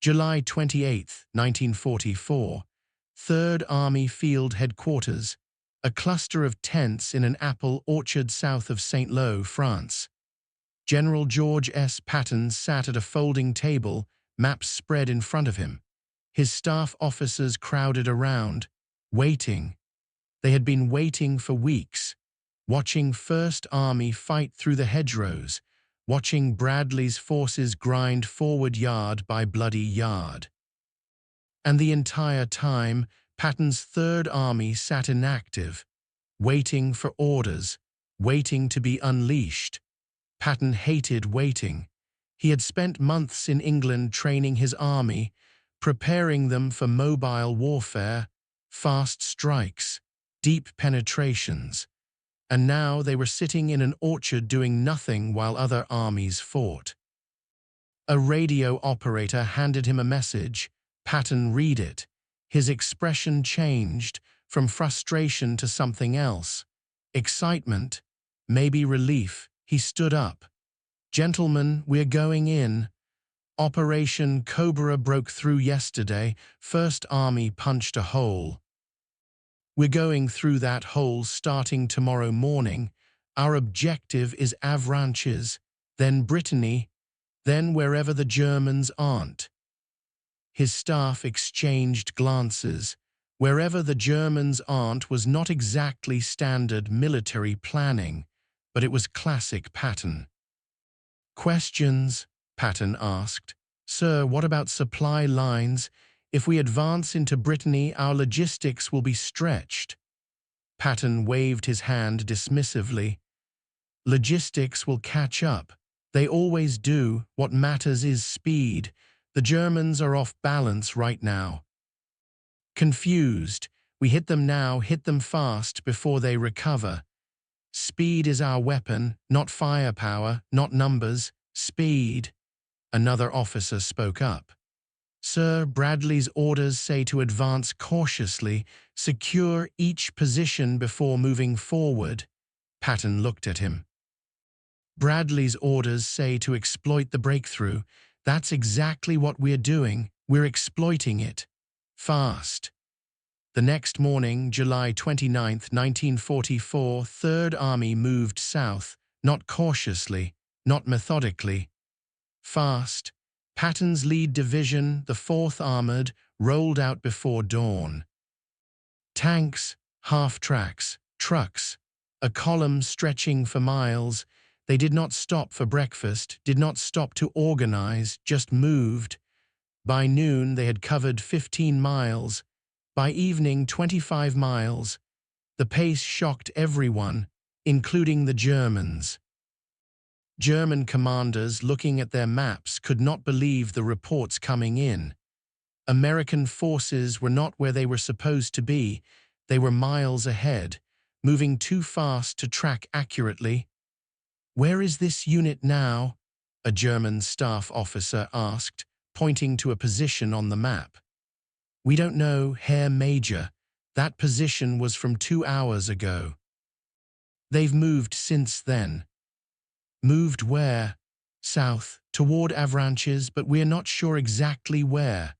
July 28, 1944, 3rd Army Field Headquarters, a cluster of tents in an apple orchard south of St. Lo, France. General George S. Patton sat at a folding table, maps spread in front of him. His staff officers crowded around, waiting. They had been waiting for weeks, watching 1st Army fight through the hedgerows, watching Bradley's forces grind forward yard by bloody yard. And the entire time, Patton's 3rd Army sat inactive, waiting for orders, waiting to be unleashed. Patton hated waiting. He had spent months in England training his army, preparing them for mobile warfare, fast strikes, deep penetrations. And now they were sitting in an orchard doing nothing while other armies fought. A radio operator handed him a message. Patton read it. His expression changed from frustration to something else. Excitement, maybe relief. He stood up. "Gentlemen, we're going in. Operation Cobra broke through yesterday. 1st Army punched a hole. We're going through that hole starting tomorrow morning. Our objective is Avranches, then Brittany, then wherever the Germans aren't." His staff exchanged glances. Wherever the Germans aren't was not exactly standard military planning, but it was classic Patton. "Questions?" Patton asked. "Sir, what about supply lines? If we advance into Brittany, our logistics will be stretched." Patton waved his hand dismissively. "Logistics will catch up. They always do. What matters is speed. The Germans are off balance right now." Confused, "We hit them now, hit them fast before they recover. Speed is our weapon, not firepower, not numbers, speed." Another officer spoke up. "Sir, Bradley's orders say to advance cautiously, secure each position before moving forward." Patton looked at him. "Bradley's orders say to exploit the breakthrough. That's exactly what we're doing. We're exploiting it. Fast." The next morning, July 29, 1944, 3rd Army moved south, not cautiously, not methodically. Fast. Patton's lead division, the 4th Armored, rolled out before dawn. Tanks, half-tracks, trucks, a column stretching for miles. They did not stop for breakfast, did not stop to organize, just moved. By noon, they had covered 15 miles. By evening, 25 miles. The pace shocked everyone, including the Germans. German commanders, looking at their maps, could not believe the reports coming in. American forces were not where they were supposed to be. They were miles ahead, moving too fast to track accurately. "Where is this unit now?" a German staff officer asked, pointing to a position on the map. "We don't know, Herr Major. That position was from 2 hours ago." "They've moved since then." "Moved where?" "South, toward Avranches, but we're not sure exactly where."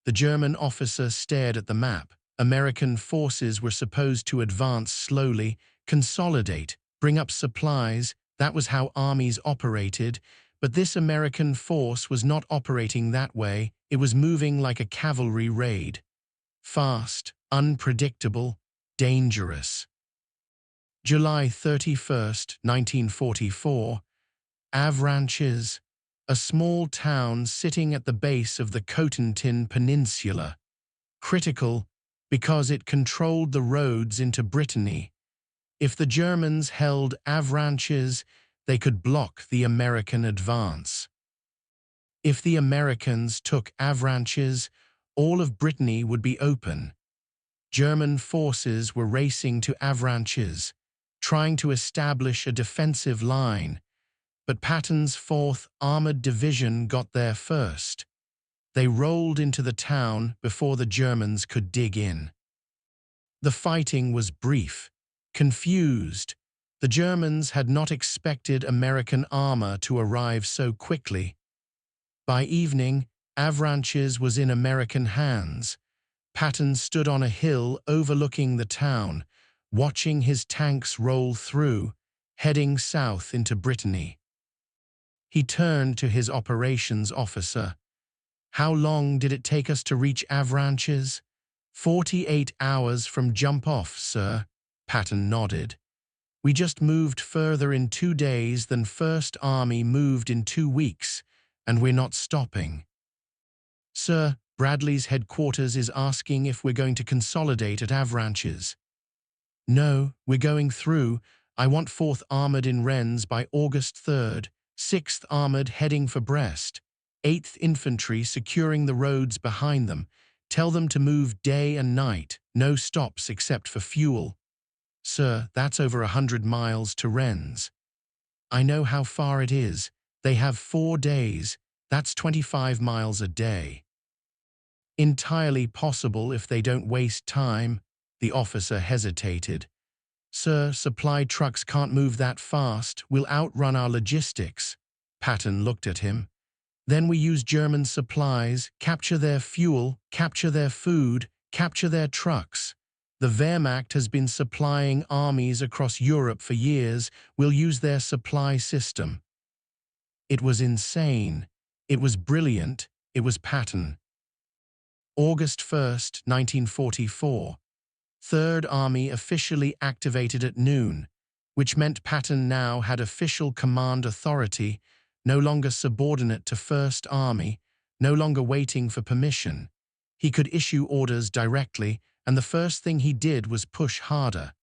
The German officer stared at the map. American forces were supposed to advance slowly, consolidate, bring up supplies. That was how armies operated. But this American force was not operating that way. It was moving like a cavalry raid. Fast, unpredictable, dangerous. July 31st, 1944. Avranches, a small town sitting at the base of the Cotentin Peninsula. Critical because it controlled the roads into Brittany. If the Germans held Avranches, they could block the American advance. If the Americans took Avranches, all of Brittany would be open. German forces were racing to Avranches, trying to establish a defensive line, but Patton's 4th Armored Division got there first. They rolled into the town before the Germans could dig in. The fighting was brief, confused. The Germans had not expected American armor to arrive so quickly. By evening, Avranches was in American hands. Patton stood on a hill overlooking the town, watching his tanks roll through, heading south into Brittany. He turned to his operations officer. "How long did it take us to reach Avranches?" 48 hours from jump-off, sir," Patton nodded. "We just moved further in 2 days than First Army moved in 2 weeks, and we're not stopping." "Sir, Bradley's headquarters is asking if we're going to consolidate at Avranches." "No, we're going through. I want 4th Armored in Rennes by August 3rd, 6th Armored heading for Brest, 8th Infantry securing the roads behind them. Tell them to move day and night, no stops except for fuel." "Sir, that's over 100 miles to Rennes." "I know how far it is. They have 4 days. That's 25 miles a day." "Entirely possible if they don't waste time." The officer hesitated. "Sir, supply trucks can't move that fast. We'll outrun our logistics." Patton looked at him. "Then we use German supplies, capture their fuel, capture their food, capture their trucks. The Wehrmacht has been supplying armies across Europe for years. We'll use their supply system." It was insane. It was brilliant. It was Patton. August 1st, 1944. 3rd Army officially activated at noon, which meant Patton now had official command authority, no longer subordinate to 1st Army, no longer waiting for permission. He could issue orders directly, and the first thing he did was push harder.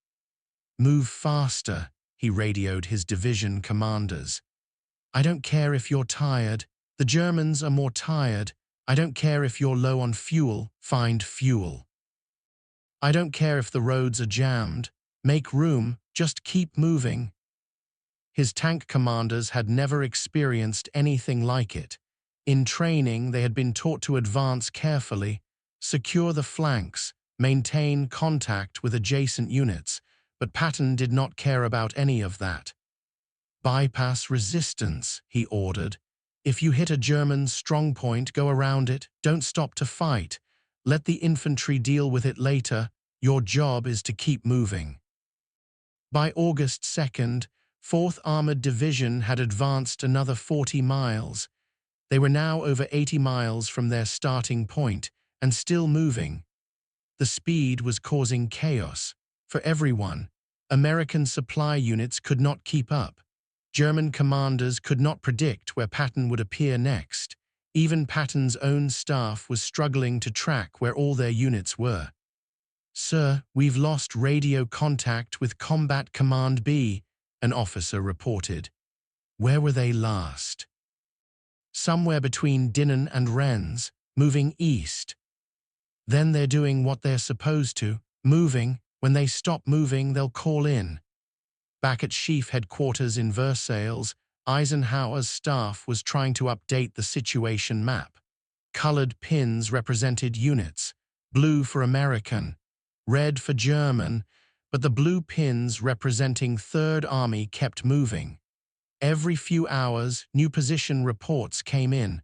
"Move faster," he radioed his division commanders. "I don't care if you're tired. The Germans are more tired. I don't care if you're low on fuel. Find fuel. I don't care if the roads are jammed. Make room. Just keep moving." His tank commanders had never experienced anything like it. In training, they had been taught to advance carefully, secure the flanks, maintain contact with adjacent units, but Patton did not care about any of that. "Bypass resistance," he ordered. "If you hit a German strongpoint, go around it. Don't stop to fight. Let the infantry deal with it later. Your job is to keep moving." By August 2nd, 4th Armored Division had advanced another 40 miles. They were now over 80 miles from their starting point, and still moving. The speed was causing chaos for everyone. American supply units could not keep up. German commanders could not predict where Patton would appear next. Even Patton's own staff was struggling to track where all their units were. "Sir, we've lost radio contact with Combat Command B," an officer reported. Where were they last? "Somewhere between Dinant and Rennes, moving east." "Then they're doing what they're supposed to, moving. When they stop moving, they'll call in." Back at Chief Headquarters in Versailles, Eisenhower's staff was trying to update the situation map. Colored pins represented units, blue for American, red for German, but the blue pins representing 3rd Army kept moving. Every few hours, new position reports came in,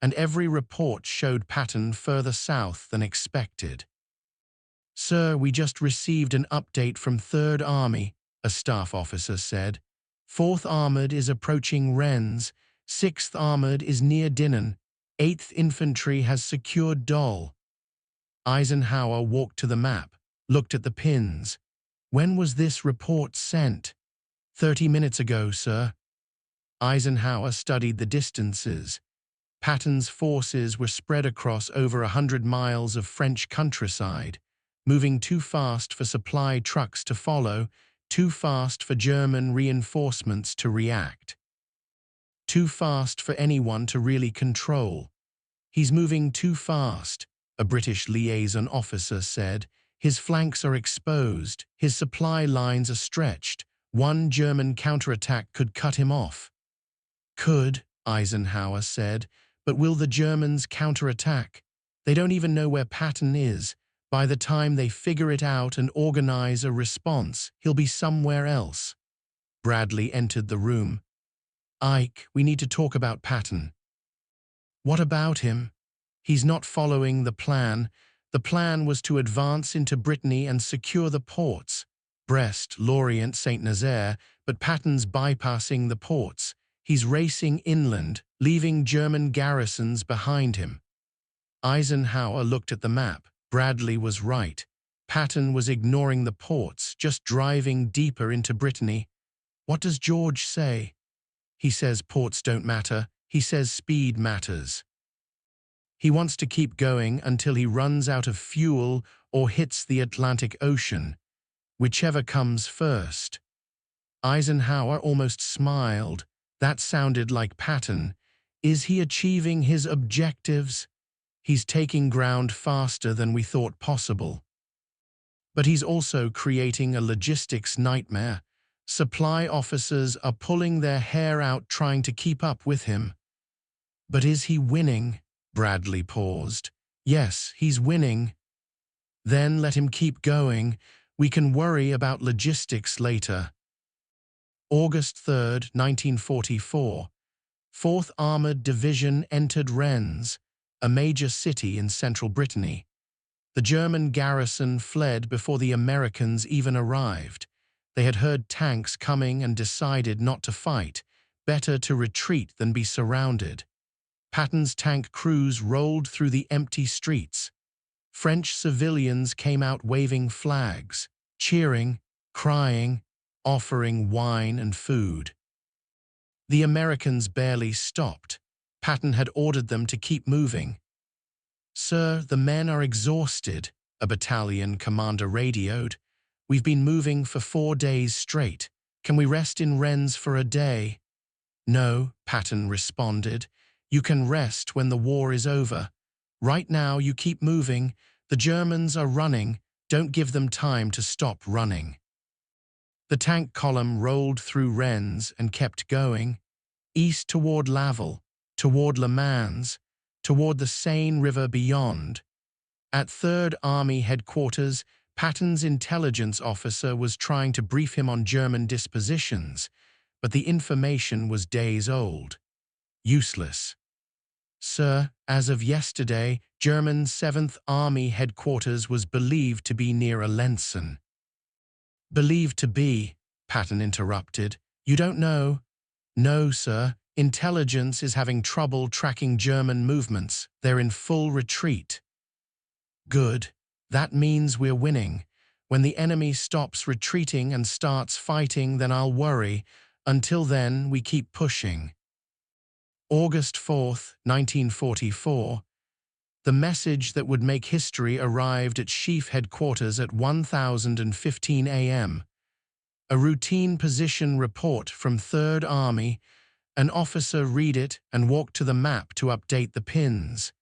and every report showed Patton further south than expected. "Sir, we just received an update from 3rd Army, a staff officer said. 4th Armored is approaching Rennes, 6th Armored is near Dinant, 8th Infantry has secured Dole." Eisenhower walked to the map, looked at the pins. "When was this report sent?" 30 minutes ago, sir." Eisenhower studied the distances. Patton's forces were spread across over 100 miles of French countryside, moving too fast for supply trucks to follow, too fast for German reinforcements to react. Too fast for anyone to really control. "He's moving too fast," a British liaison officer said. "His flanks are exposed, his supply lines are stretched. One German counterattack could cut him off." "Could," Eisenhower said, "but will the Germans counterattack? They don't even know where Patton is. By the time they figure it out and organize a response, he'll be somewhere else." Bradley entered the room. "Ike, we need to talk about Patton." "What about him?" He's not following the plan. The plan was to advance into Brittany and secure the ports. Brest, Lorient, Saint-Nazaire, but Patton's bypassing the ports. He's racing inland, leaving German garrisons behind him. Eisenhower looked at the map. Bradley was right. Patton was ignoring the ports, just driving deeper into Brittany. What does George say? He says ports don't matter. He says speed matters. He wants to keep going until he runs out of fuel or hits the Atlantic Ocean, whichever comes first. Eisenhower almost smiled. That sounded like Patton. Is he achieving his objectives? He's taking ground faster than we thought possible. But he's also creating a logistics nightmare. Supply officers are pulling their hair out trying to keep up with him. But is he winning? Bradley paused. Yes, he's winning. Then let him keep going. We can worry about logistics later. August 3rd, 1944. 4th Armored Division entered Rennes, a major city in central Brittany. The German garrison fled before the Americans even arrived. They had heard tanks coming and decided not to fight. Better to retreat than be surrounded. Patton's tank crews rolled through the empty streets. French civilians came out waving flags, cheering, crying, offering wine and food. The Americans barely stopped. Patton had ordered them to keep moving. "Sir, the men are exhausted," a battalion commander radioed. "We've been moving for 4 days straight. Can we rest in Rennes for a day?" "No," Patton responded. "You can rest when the war is over. Right now you keep moving. The Germans are running. Don't give them time to stop running." The tank column rolled through Rennes and kept going, east toward Laval, toward Le Mans, toward the Seine River beyond. At 3rd Army headquarters, Patton's intelligence officer was trying to brief him on German dispositions, but the information was days old. Useless. "Sir, as of yesterday, German 7th Army headquarters was believed to be near Alençon." "Believed to be," Patton interrupted. "You don't know?" "No, sir. Intelligence is having trouble tracking German movements. They're in full retreat." "Good. That means we're winning. When the enemy stops retreating and starts fighting, then I'll worry. Until then, we keep pushing." August 4th, 1944. The message that would make history arrived at Chief Headquarters at 1015 a.m. A routine position report from 3rd Army. An officer read it and walked to the map to update the pins.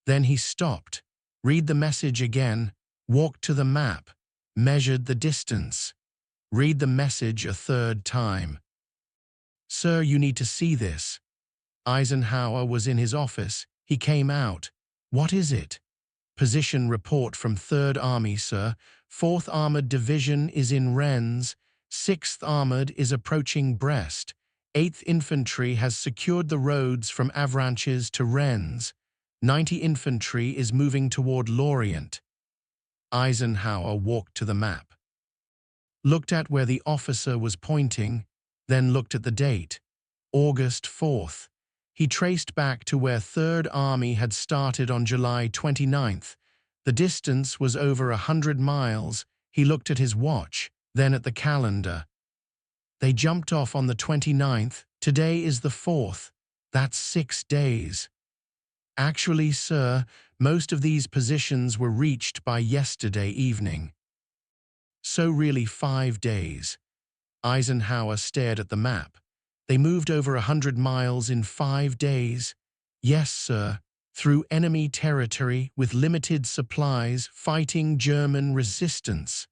Then he stopped, read the message again, walked to the map, measured the distance, read the message a third time. "Sir, you need to see this." Eisenhower was in his office. He came out. "What is it?" "Position report from 3rd Army, sir. 4th Armored Division is in Rennes. 6th Armored is approaching Brest. 8th Infantry has secured the roads from Avranches to Rennes. 90 Infantry is moving toward Lorient." Eisenhower walked to the map, looked at where the officer was pointing, then looked at the date. August 4th. He traced back to where 3rd Army had started on July 29th. The distance was over 100 miles. He looked at his watch, then at the calendar. They jumped off on the 29th. Today is the 4th. That's 6 days. "Actually, sir, most of these positions were reached by yesterday evening." "So really 5 days." Eisenhower stared at the map. "They moved over 100 miles in 5 days." "Yes, sir. Through enemy territory with limited supplies, fighting German resistance."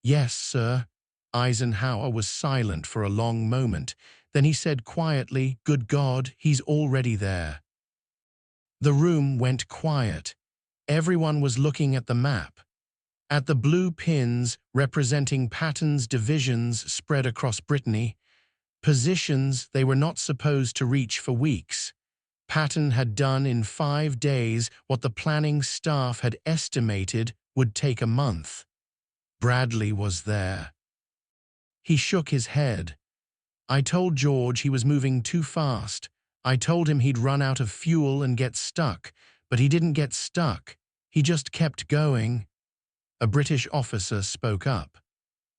"Yes, sir." Eisenhower was silent for a long moment. Then he said quietly, "Good God, he's already there." The room went quiet. Everyone was looking at the map, at the blue pins representing Patton's divisions spread across Brittany, positions they were not supposed to reach for weeks. Patton had done in 5 days what the planning staff had estimated would take a month. Bradley was there. He shook his head. I told George he was moving too fast. I told him he'd run out of fuel and get stuck, but he didn't get stuck. He just kept going. A British officer spoke up.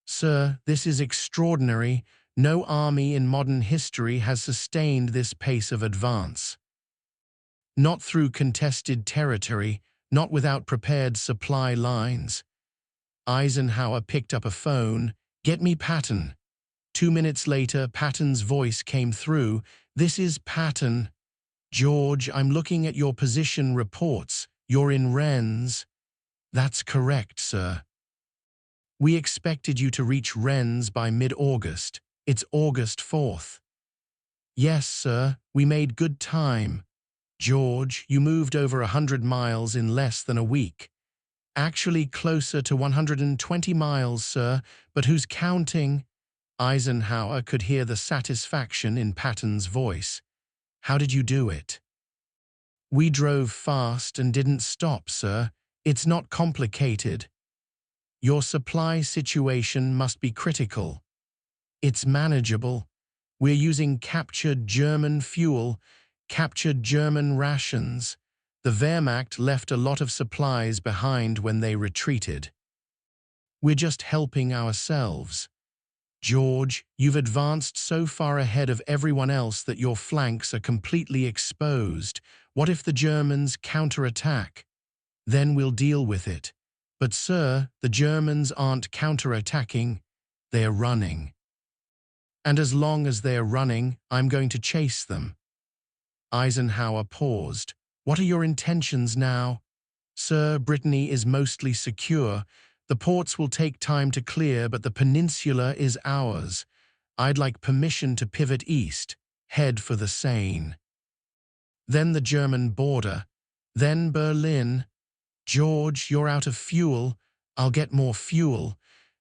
Sir, this is extraordinary. No army in modern history has sustained this pace of advance. Not through contested territory, not without prepared supply lines. Eisenhower picked up a phone. Get me Patton. 2 minutes later, Patton's voice came through. This is Patton. George, I'm looking at your position reports. You're in Rennes. That's correct, sir. We expected you to reach Rennes by mid-August. It's August 4th. Yes, sir, we made good time. George, you moved over 100 miles in less than a week. Actually closer to 120 miles, sir, but who's counting? Eisenhower could hear the satisfaction in Patton's voice. How did you do it? We drove fast and didn't stop, sir. It's not complicated. Your supply situation must be critical. It's manageable. We're using captured German fuel, captured German rations. The Wehrmacht left a lot of supplies behind when they retreated. We're just helping ourselves. George, you've advanced so far ahead of everyone else that your flanks are completely exposed. What if the Germans counterattack? Then we'll deal with it. But sir, the Germans aren't counterattacking, they're running. And as long as they're running, I'm going to chase them. Eisenhower paused. What are your intentions now? Sir, Brittany is mostly secure. The ports will take time to clear, but the peninsula is ours. I'd like permission to pivot east, head for the Seine. Then the German border, then Berlin. George, you're out of fuel. I'll get more fuel.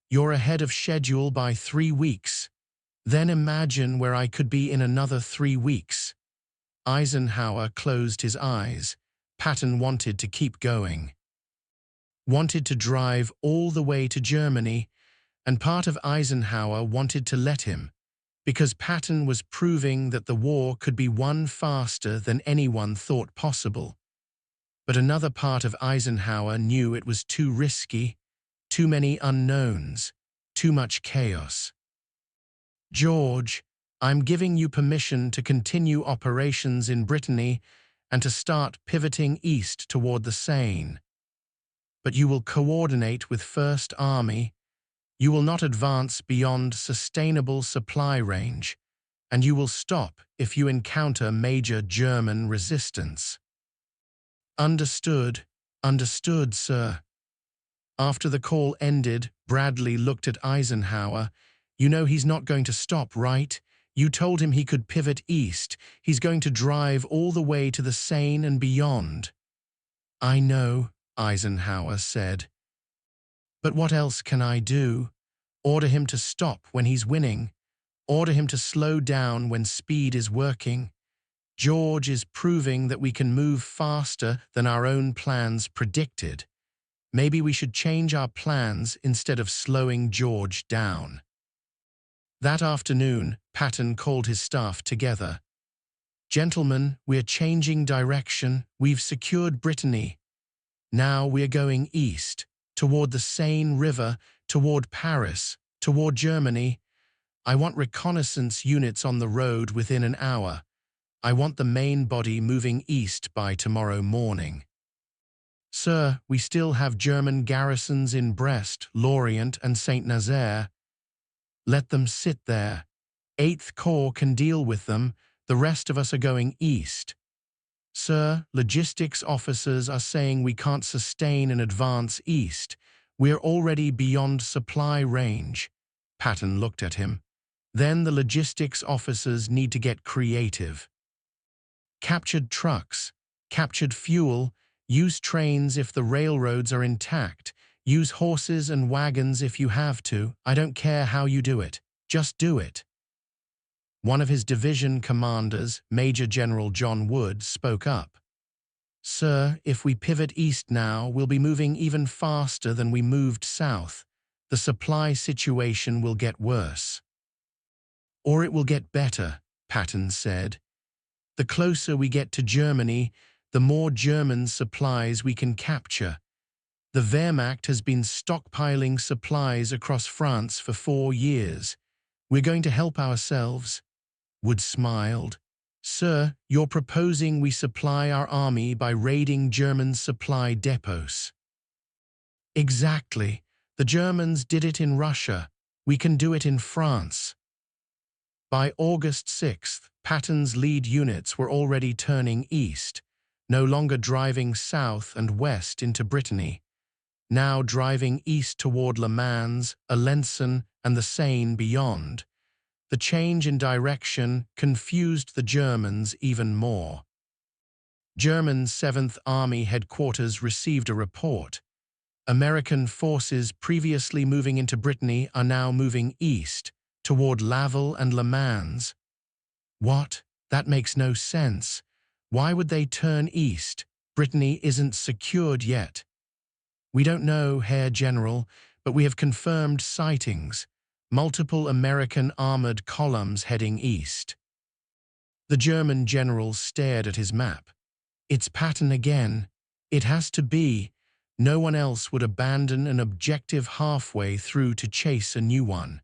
You're ahead of schedule by 3 weeks. Then imagine where I could be in another 3 weeks. Eisenhower closed his eyes. Patton wanted to keep going. Wanted to drive all the way to Germany, and part of Eisenhower wanted to let him, because Patton was proving that the war could be won faster than anyone thought possible. But another part of Eisenhower knew it was too risky, too many unknowns, too much chaos. George, I'm giving you permission to continue operations in Brittany and to start pivoting east toward the Seine. But you will coordinate with First Army. You will not advance beyond sustainable supply range, and you will stop if you encounter major German resistance. Understood, understood, sir. After the call ended, Bradley looked at Eisenhower. You know he's not going to stop, right? You told him he could pivot east. He's going to drive all the way to the Seine and beyond. I know, Eisenhower said. But what else can I do? Order him to stop when he's winning. Order him to slow down when speed is working. George is proving that we can move faster than our own plans predicted. Maybe we should change our plans instead of slowing George down. That afternoon, Patton called his staff together. Gentlemen, we're changing direction. We've secured Brittany. Now we're going east, toward the Seine River, toward Paris, toward Germany. I want reconnaissance units on the road within an hour. I want the main body moving east by tomorrow morning. Sir, we still have German garrisons in Brest, Lorient, and Saint-Nazaire. Let them sit there. 8th Corps can deal with them. The rest of us are going east. Sir, logistics officers are saying we can't sustain an advance east. We're already beyond supply range. Patton looked at him. Then the logistics officers need to get creative. Captured trucks, captured fuel, use trains if the railroads are intact, use horses and wagons if you have to. I don't care how you do it. Just do it. One of his division commanders, Major General John Wood, spoke up. "Sir, if we pivot east now, we'll be moving even faster than we moved south. The supply situation will get worse." "Or it will get better," Patton said. "The closer we get to Germany, the more German supplies we can capture. The Wehrmacht has been stockpiling supplies across France for 4 years. We're going to help ourselves." Wood smiled. "Sir, you're proposing we supply our army by raiding German supply depots." "Exactly. The Germans did it in Russia. We can do it in France." By August 6th, Patton's lead units were already turning east, no longer driving south and west into Brittany, now driving east toward Le Mans, Alençon, and the Seine beyond. The change in direction confused the Germans even more. German 7th Army headquarters received a report. American forces previously moving into Brittany are now moving east, toward Laval and Le Mans. What? That makes no sense. Why would they turn east? Brittany isn't secured yet. "We don't know, Herr General, but we have confirmed sightings. Multiple American armored columns heading east." The German general stared at his map. "It's Patton again. It has to be. No one else would abandon an objective halfway through to chase a new one."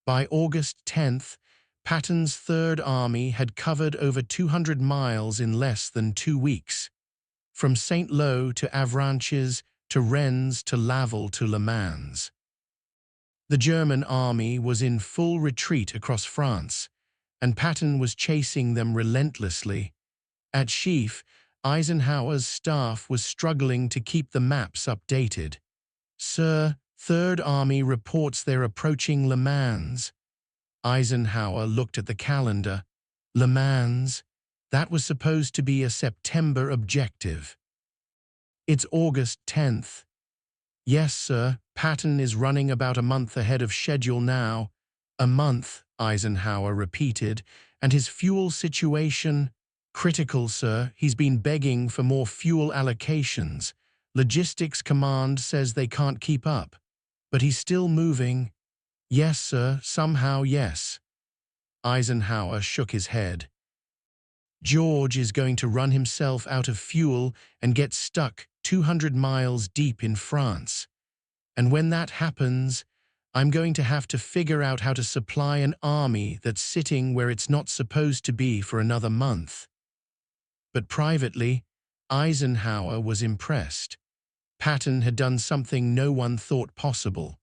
By August 10th, Patton's Third Army had covered over 200 miles in less than 2 weeks. From Saint-Lô to Avranches, to Rennes, to Laval, to Le Mans. The German army was in full retreat across France, and Patton was chasing them relentlessly. At Chief, Eisenhower's staff was struggling to keep the maps updated. "Sir, Third Army reports they're approaching Le Mans." Eisenhower looked at the calendar. Le Mans? That was supposed to be a September objective. "It's August 10th. "Yes, sir. Patton is running about a month ahead of schedule now." "A month," Eisenhower repeated. "And his fuel situation?" "Critical, sir. He's been begging for more fuel allocations. Logistics Command says they can't keep up. But he's still moving." "Yes, sir. Somehow, yes." Eisenhower shook his head. "George is going to run himself out of fuel and get stuck 200 miles deep in France. And when that happens, I'm going to have to figure out how to supply an army that's sitting where it's not supposed to be for another month." But privately, Eisenhower was impressed. Patton had done something no one thought possible.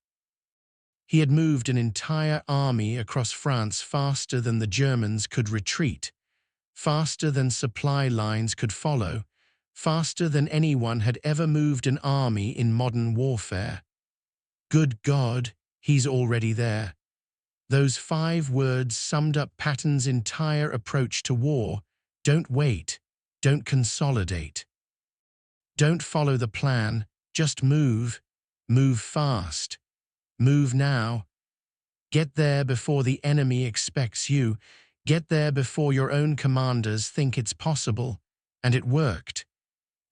He had moved an entire army across France faster than the Germans could retreat, faster than supply lines could follow, faster than anyone had ever moved an army in modern warfare. Good God, he's already there. Those 5 words summed up Patton's entire approach to war. Don't wait. Don't consolidate. Don't follow the plan. Just move. Move fast. Move now. Get there before the enemy expects you. Get there before your own commanders think it's possible. And it worked.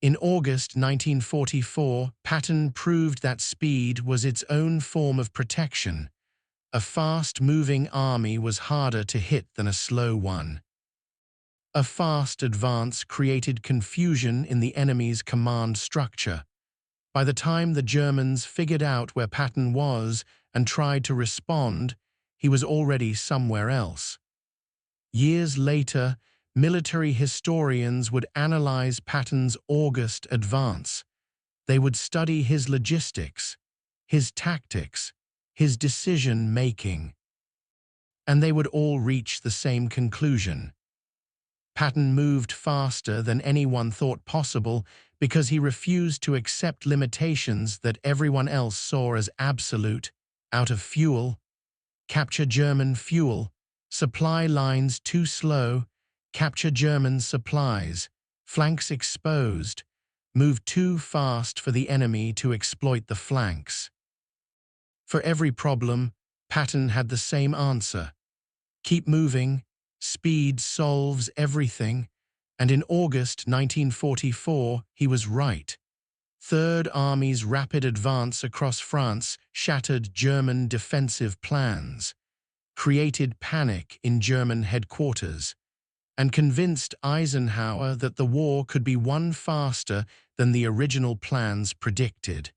In August 1944, Patton proved that speed was its own form of protection. A fast-moving army was harder to hit than a slow one. A fast advance created confusion in the enemy's command structure. By the time the Germans figured out where Patton was and tried to respond, he was already somewhere else. Years later, military historians would analyze Patton's August advance. They would study his logistics, his tactics, his decision-making. And they would all reach the same conclusion. Patton moved faster than anyone thought possible because he refused to accept limitations that everyone else saw as absolute. Out of fuel, capture German fuel, supply lines too slow, capture German supplies, flanks exposed, move too fast for the enemy to exploit the flanks. For every problem, Patton had the same answer. Keep moving. Speed solves everything. And in August 1944, he was right. Third Army's rapid advance across France shattered German defensive plans, created panic in German headquarters, and convinced Eisenhower that the war could be won faster than the original plans predicted.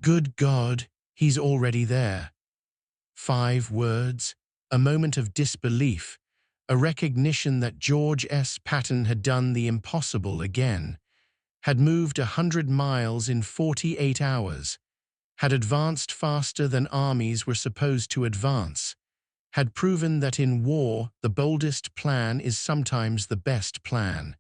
Good God, he's already there. 5 words, a moment of disbelief, a recognition that George S. Patton had done the impossible again, had moved 100 miles in 48 hours, had advanced faster than armies were supposed to advance, had proven that in war the boldest plan is sometimes the best plan.